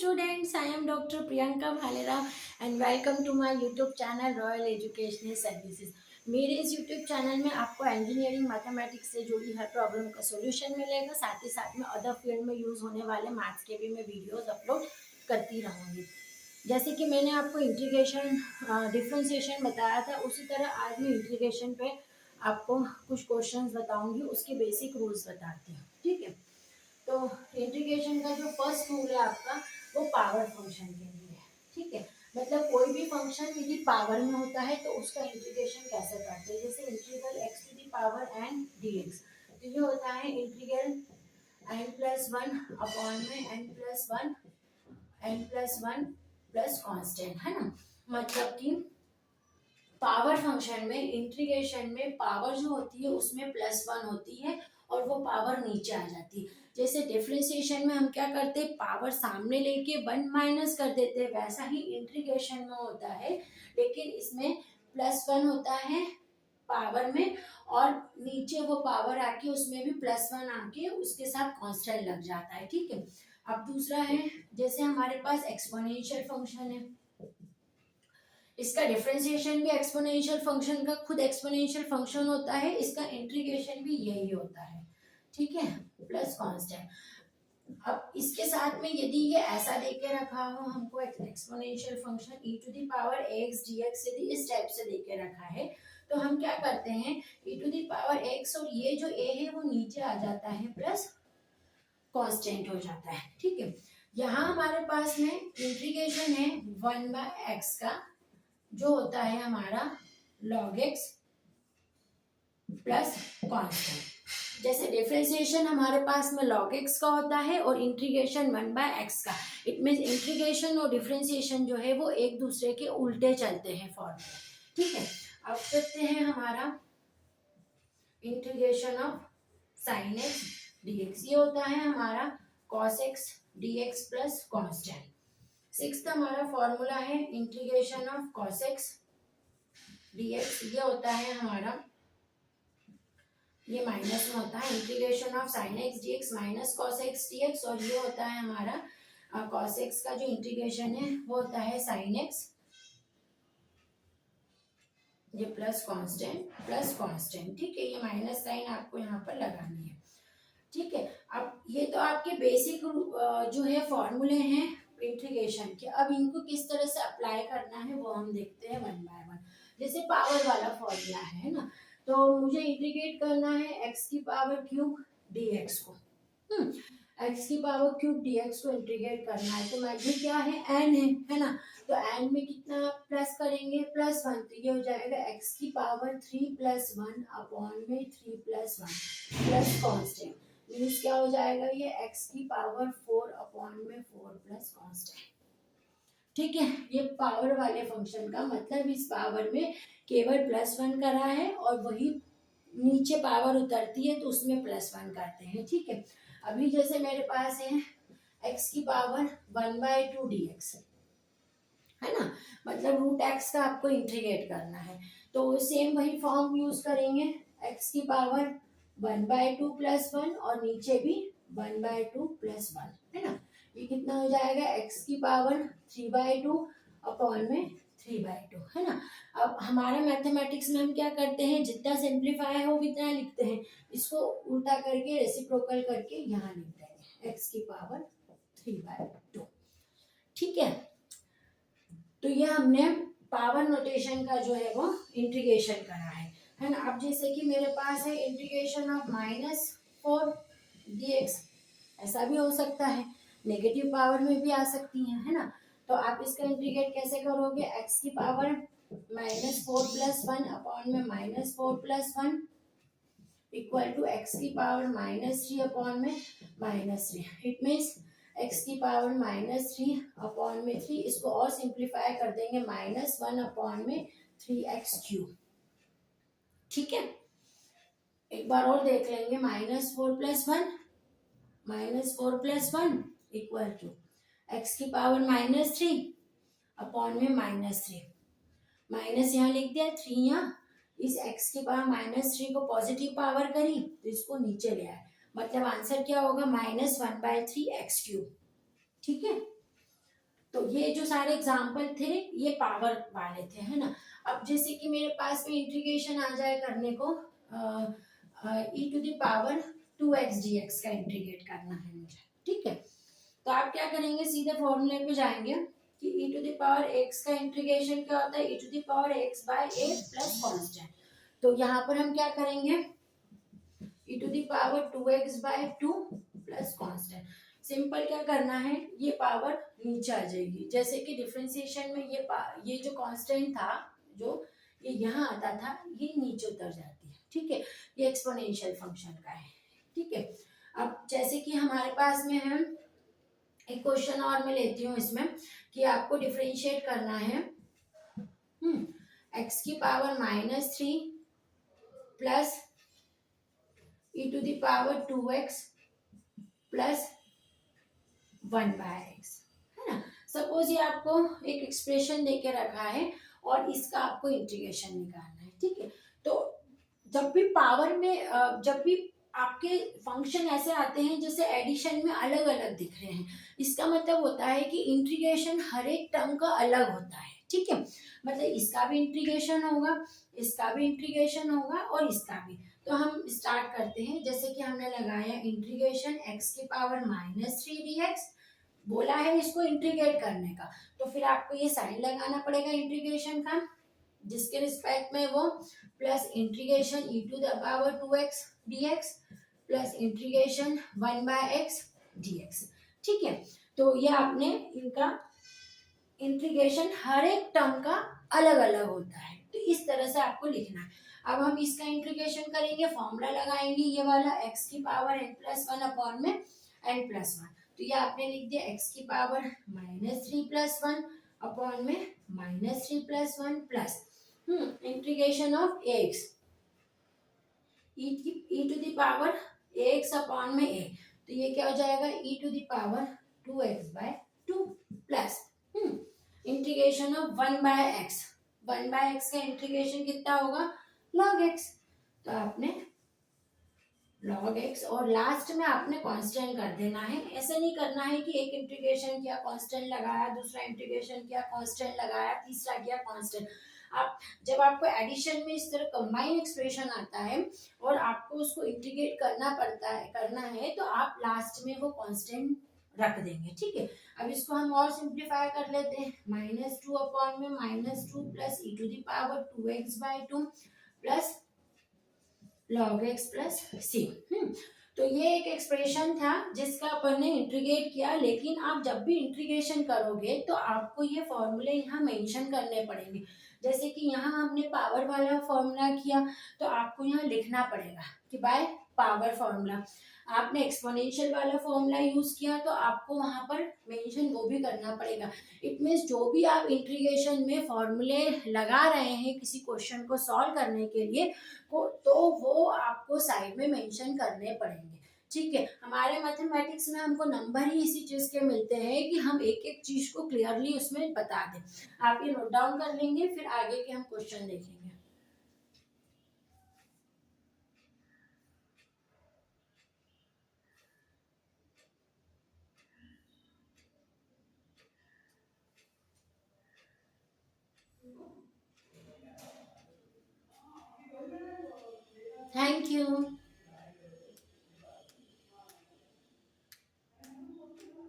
students, I am Dr. Priyanka Bhalera and welcome to my YouTube channel Royal Educational Services. मेरे इस YouTube channel में आपको engineering mathematics से जुड़ी हर problem का सॉल्यूशन मिलेगा। साथ ही साथ में अदर फील्ड में यूज़ होने वाले मैथ्स के भी मैं वीडियोस अपलोड करती रहूँगी। जैसे कि मैंने आपको इंटीग्रेशन डिफ्रेंशिएशन बताया था, उसी तरह आज मैं इंटीग्रेशन पे आपको कुछ क्वेश्चंस बताऊंगी, उसके बेसिक रूल्स बताती हूँ। ठीक है, तो इंटीग्रेशन का जो फर्स्ट रूल है आपका वो पावर फंक्शन के लिए। ठीक है, मतलब कोई भी फंक्शन यदि पावर में होता है तो उसका इंटीग्रेशन कैसे करते हैं। जैसे integral x to the power n d x, तो ये होता है integral n plus one upon में n plus one plus constant, है ना। मतलब कि पावर फंक्शन में इंटीग्रेशन में पावर जो होती है उसमें प्लस वन होती है और वो पावर नीचे आ जाती है। जैसे डिफरेंशिएशन में हम क्या करते हैं, पावर सामने लेके वन माइनस कर देते हैं, वैसा ही इंटीग्रेशन में होता है, लेकिन इसमें प्लस वन होता है पावर में और नीचे वो पावर आके उसमें भी प्लस वन आके उसके साथ कांस्टेंट लग जाता है। ठीक है, अब दूसरा है, जैसे हमारे पास एक्सपोनेंशियल फंक्शन है, इसका डिफरेंशिएशन भी एक्सपोनेंशियल फंक्शन का खुद एक्सपोनेंशियल फंक्शन होता है, इसका इंटीग्रेशन भी यही होता है। ठीक है, प्लस कांस्टेंट। अब इसके साथ में यदि ये ऐसा देके रखा हो हमको exponential function e to the power x dx यदि इस टाइप से देके रखा है तो हम क्या करते हैं, e to the power x और ये जो a है वो नीचे आ जाता है, प्लस कांस्टेंट हो जाता है। ठीक है, यहाँ हमारे पास में इंटीग्रेशन है वन बाय एक्स का, जो होता है हमारा log x प्लस कांस्टेंट। जैसे डिफरेंशिएशन हमारे पास में log x का होता है और इंटीग्रेशन वन बाय एक्स का। इट मीन्स इंटीग्रेशन और डिफरेंशिएशन जो है वो एक दूसरे के उल्टे चलते हैं फॉर्मूले। ठीक है, अब करते हैं हमारा integration of sine x dx, ये होता है हमारा cos x dx plus constant. Sixth हमारा फॉर्मूला है integration of cos x dx, ये होता है हमारा, ये माइनस में होता है integration of sine x dx minus cos x dx, और ये होता है हमारा cos x का जो इंटीग्रेशन है वो होता है sin x, ये प्लस कांस्टेंट। ठीक है, ये माइनस साइन आपको यहाँ पर लगानी है। ठीक है, अब ये तो आपके बेसिक जो है फॉर्मूले हैं इंटीग्रेशन के। अब इनको किस तरह से अप्लाई करना है वो हम देखते हैं वन बाय वन। जैसे पावर वाला फॉर्मूला है ना, तो मुझे इंटीग्रेट करना है x की पावर क्यूब dx को। x की पावर क्यूब dx को इंटीग्रेट करना है, तो मैग्नीट्यूड क्या है, n है ना। तो n में कितना प्लस करेंगे, प्लस वन, तो ये हो जाएगा x की power three plus one upon में three plus one plus constant, means क्या हो जाएगा, ये x की पावर फोर अपॉन में फोर प्लस कांस्टेंट। ठीक है, ये पावर वाले फंक्शन का मतलब इस पावर में केवल प्लस वन करा है और वही नीचे पावर उतरती है तो उसमें प्लस वन करते हैं। ठीक है, अभी जैसे मेरे पास है x की power one by two D x, है ना, मतलब रूट एक्स का आपको इंटीग्रेट करना है, तो सेम वही फॉर्म यूज करेंगे, x की power one by two plus one और नीचे भी one by two plus one, है ना। ये कितना हो जाएगा, x की power three by two upon में थ्री बाय टू, है ना। अब हमारा मैथमेटिक्स में हम क्या करते हैं, जितना सिंप्लीफाई हो कितना लिखते हैं, इसको उल्टा करके रेसिप्रोकल करके यहाँ लिख देंगे x की पावर थ्री बाय टू। ठीक है, तो ये हमने पावर नोटेशन का जो है वो इंटीग्रेशन करा है ना। अब जैसे कि मेरे पास है integration of minus four dx, ऐसा भी हो सकता है, नेगेटिव पावर में भी आ सकती है ना। तो आप इसका इंटीग्रेट कैसे करोगे, x की power minus four plus one upon में minus four plus one equal to x की पावर माइनस थ्री अपॉन में minus three. It means x की पावर माइनस थ्री अपॉन में थ्री, इसको और सिंप्लीफाई कर देंगे माइनस वन अपॉन में थ्री एक्स क्यूब। ठीक है, एक बार और देख लेंगे, minus four plus one equal to x की पावर माइनस थ्री अपॉन में माइनस थ्री, माइनस यहाँ लिख दिया, थ्री यहाँ, इस x की पावर माइनस थ्री को पॉजिटिव पावर करी तो इसको नीचे ले आए, मतलब आंसर क्या होगा, minus one by three x cube. ठीक है, तो ये जो सारे एग्जाम्पल थे ये पावर वाले थे, है ना। अब जैसे कि मेरे पास में इंटीग्रेशन आ जाए करने को e to the power 2x dx का इंटीग्रेट करना है मुझे, ठीक है। तो आप क्या करेंगे, सीधे फॉर्मूले पे जाएंगे कि e to the power x का इंटीग्रेशन क्या होता है, e to the power x by a plus constant. तो यहाँ पर हम क्या करेंगे, e to the power 2x by 2 plus constant. Simple क्या करना है, ये पावर नीचे आ जाएगी, जैसे कि डिफरेंशिएशन में ये जो कांस्टेंट था, जो ये यहाँ आता था, ये नीचे उतर जाती है, ठीक है। ये एक्सपोनेंशियल फंक्शन का है, ठीक है। अब जैसे कि हमारे पास में है एक क्वेश्चन और मैं लेती हूँ इसमें कि आपको डिफरेंशिएट करना है x की power -3 plus e to the power 2x plus 1/x, है ना। सपोज ये आपको एक एक्सप्रेशन देके रखा है और इसका आपको इंटीग्रेशन निकालना है, ठीक है। तो जब भी पावर में जब भी आपके फंक्शन ऐसे आते हैं जैसे एडिशन में अलग अलग दिख रहे हैं, इसका मतलब होता है कि इंटीग्रेशन हर एक टर्म का अलग होता है, ठीक है। मतलब इसका भी इंटीग्रेशन होगा, इसका भी इंटीग्रेशन होगा और इसका भी। तो हम स्टार्ट करते हैं, जैसे कि हमने लगाया इंटीग्रेशन x की पावर -3 dx, बोला है इसको इंटीग्रेट करने का, तो फिर आपको ये साइन लगाना पड़ेगा इंटीग्रेशन का, जिसके रिस्पेक्ट में वो plus integration e to the power 2x dx plus integration 1/x dx, ठीक है। तो ये आपने इनका इंटीग्रेशन हर एक टर्म का अलग अलग होता है, तो इस तरह से आपको लिखना है। अब हम इसका इंटीग्रेशन करेंगे, फॉर्मूला लगाएंगे ये वाला x की पावर n+1 अपॉन में n+1। तो ये आपने लिख दिया x की पावर -3+1 अपॉन में -3+1 plus integration of ax e to the power ax upon में a। तो ये क्या हो जाएगा, e to the power 2x/2 plus integration of 1/x। 1/x का इंटीग्रेशन कितना होगा, log x। तो आपने log x और लास्ट में आपने कांस्टेंट कर देना है। ऐसे नहीं करना है कि एक इंटीग्रेशन किया कांस्टेंट लगाया, दूसरा इंटीग्रेशन किया कांस्टेंट लगाया, तीसरा किया कांस्टेंट। आप जब आपको एडिशन में इस तरह कंबाइन एक्सप्रेशन आता है और आपको उसको इंटीग्रेट करना है तो आप लास्ट में वो कांस्टेंट रख देंगे, ठीक है। अब इसको हम और सिंप्लीफाई कर लेते हैं, -2 अपॉन में -2 plus e to the power 2x/2 plus log x plus c. तो ये एक एक्सप्रेशन था जिसका अपन ने इंटीग्रेट किया, लेकिन आप जब भी इंटीग्रेशन करोगे तो आपको ये फॉर्मूले यहाँ मेंशन करने पड़ेंगे। जैसे कि यहाँ हमने पावर वाला फॉर्मूला किया, तो आपको यहाँ लिखना पड़ेगा कि बाय पावर फॉर्मूला। आपने एक्सपोनेंशियल वाला फॉर्मूला यूज किया तो आपको वहां पर मेंशन वो भी करना पड़ेगा। इट मीन्स जो भी आप इंटीग्रेशन में फॉर्मूले लगा रहे हैं किसी क्वेश्चन को सॉल्व करने के लिए तो वो आपको साइड में मेंशन करने पड़ेंगे, ठीक है। हमारे मैथमेटिक्स में हमको नंबर ही इसी चीज के मिलते हैं कि हम एक एक चीज को क्लियरली उसमें बता दें। आप ये नोट डाउन कर लेंगे, फिर आगे के हम क्वेश्चन देखेंगे। Thank you.